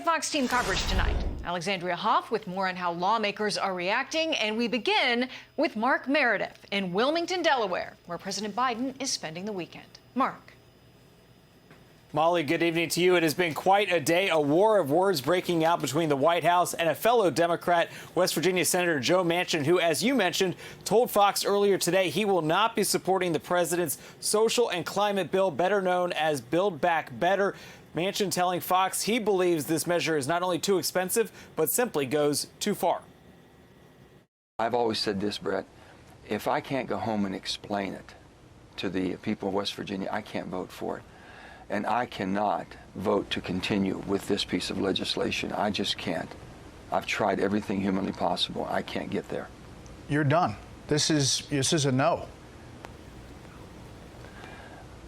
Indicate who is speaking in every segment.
Speaker 1: at Fox team coverage tonight. Alexandria Hoff with more on how lawmakers are reacting, and we begin with Mark Meredith in Wilmington, Delaware, where President Biden is spending the weekend. Mark.
Speaker 2: Molly, good evening to you. It has been quite a day, a war of words breaking out between the White House and a fellow Democrat, West Virginia Senator Joe Manchin, who, as you mentioned, told Fox earlier today he will not be supporting the president's social and climate bill, better known as Build Back Better. Manchin telling Fox he believes this measure is not only too expensive, but simply goes too far.
Speaker 3: I've always said this, Brett, if I can't go home and explain it to the people of West Virginia, I can't vote for it. And I cannot vote to continue with this piece of legislation. I just can't. I've tried everything humanly possible. I can't get there.
Speaker 4: You're done. This is a no.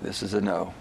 Speaker 3: This is a no.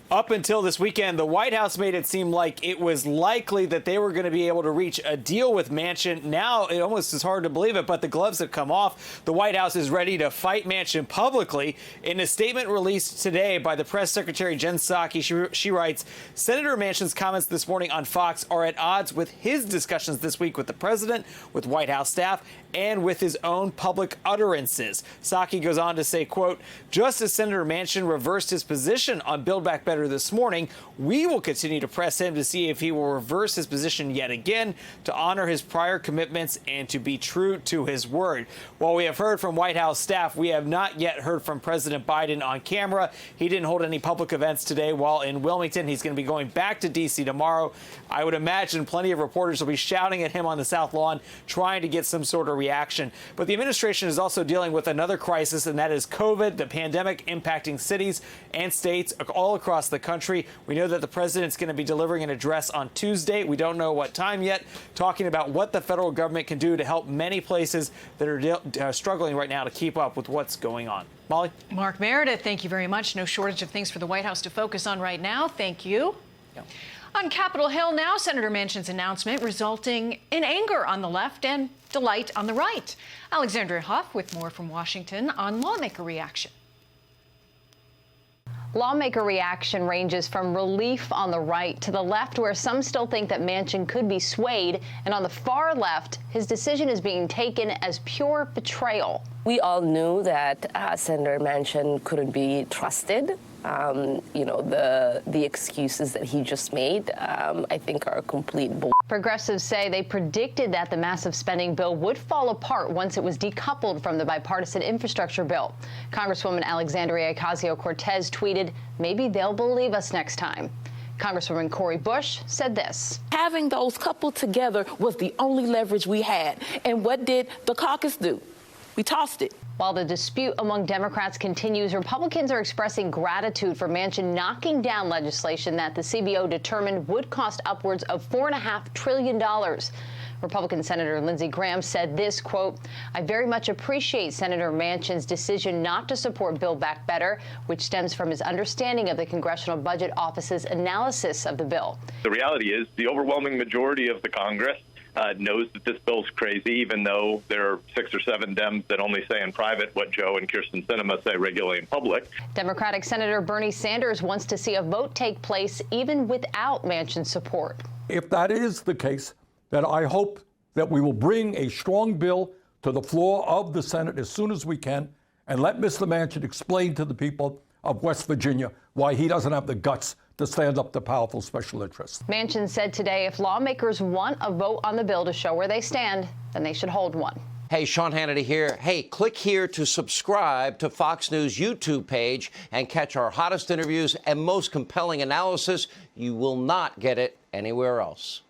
Speaker 2: Up until this weekend, the White House made it seem like it was likely that they were going to be able to reach a deal with Manchin. Now it almost is hard to believe it, but the gloves have come off. The White House is ready to fight Manchin publicly. In a statement released today by the press secretary, Jen Psaki, she writes, Senator Manchin's comments this morning on Fox are at odds with his discussions this week with the president, with White House staff, and with his own public utterances. Psaki goes on to say, quote, just as Senator Manchin reversed his position on Build Back Better this morning, we will continue to press him to see if he will reverse his position yet again, to honor his prior commitments and to be true to his word. While we have heard from White House staff, we have not yet heard from President Biden on camera. He didn't hold any public events today while in Wilmington. He's going to be going back to D.C. tomorrow. I would imagine plenty of reporters will be shouting at him on the South Lawn, trying to get some sort of reaction. But the administration is also dealing with another crisis, and that is COVID, the pandemic impacting cities and states all across the country. We know that the president's going to be delivering an address on Tuesday. We don't know what time yet, talking about what the federal government can do to help many places that are struggling right now to keep up with what's going on. Molly?
Speaker 1: Mark Meredith, thank you very much. No shortage of things for the White House to focus on right now. Thank you.
Speaker 2: Yeah.
Speaker 1: On Capitol Hill now, Senator Manchin's announcement resulting in anger on the left and delight on the right. Alexandria Hoff with more from Washington on lawmaker reaction.
Speaker 5: Lawmaker reaction ranges from relief on the right to the left, where some still think that Manchin could be swayed, and on the far left, his decision is being taken as pure betrayal.
Speaker 6: We all knew that Senator Manchin couldn't be trusted. The excuses that he just made, I think, are a complete bull.
Speaker 5: Progressives say they predicted that the massive spending bill would fall apart once it was decoupled from the bipartisan infrastructure bill. Congresswoman Alexandria Ocasio-Cortez tweeted, maybe they'll believe us next time. Congresswoman Cori Bush said this.
Speaker 7: Having those coupled together was the only leverage we had. And what did the caucus do? We tossed it.
Speaker 5: While the dispute among Democrats continues, Republicans are expressing gratitude for Manchin knocking down legislation that the CBO determined would cost upwards of $4.5 trillion. Republican Senator Lindsey Graham said this, quote, I very much appreciate Senator Manchin's decision not to support Build Back Better, which stems from his understanding of the Congressional Budget Office's analysis of the bill.
Speaker 8: The reality is the overwhelming majority of the Congress knows that this bill's crazy, even though there are 6 or 7 Dems that only say in private what Joe and Kirsten Sinema say regularly in public.
Speaker 5: Democratic Senator Bernie Sanders wants to see a vote take place even without Manchin's support.
Speaker 9: If that is the case, then I hope that we will bring a strong bill to the floor of the Senate as soon as we can and let Mr. Manchin explain to the people of West Virginia why he doesn't have the guts to stand up to powerful special interests.
Speaker 5: Manchin said today if lawmakers want a vote on the bill to show where they stand, then they should hold one.
Speaker 10: Hey, Sean Hannity here. Hey, click here to subscribe to Fox News YouTube page and catch our hottest interviews and most compelling analysis. You will not get it anywhere else.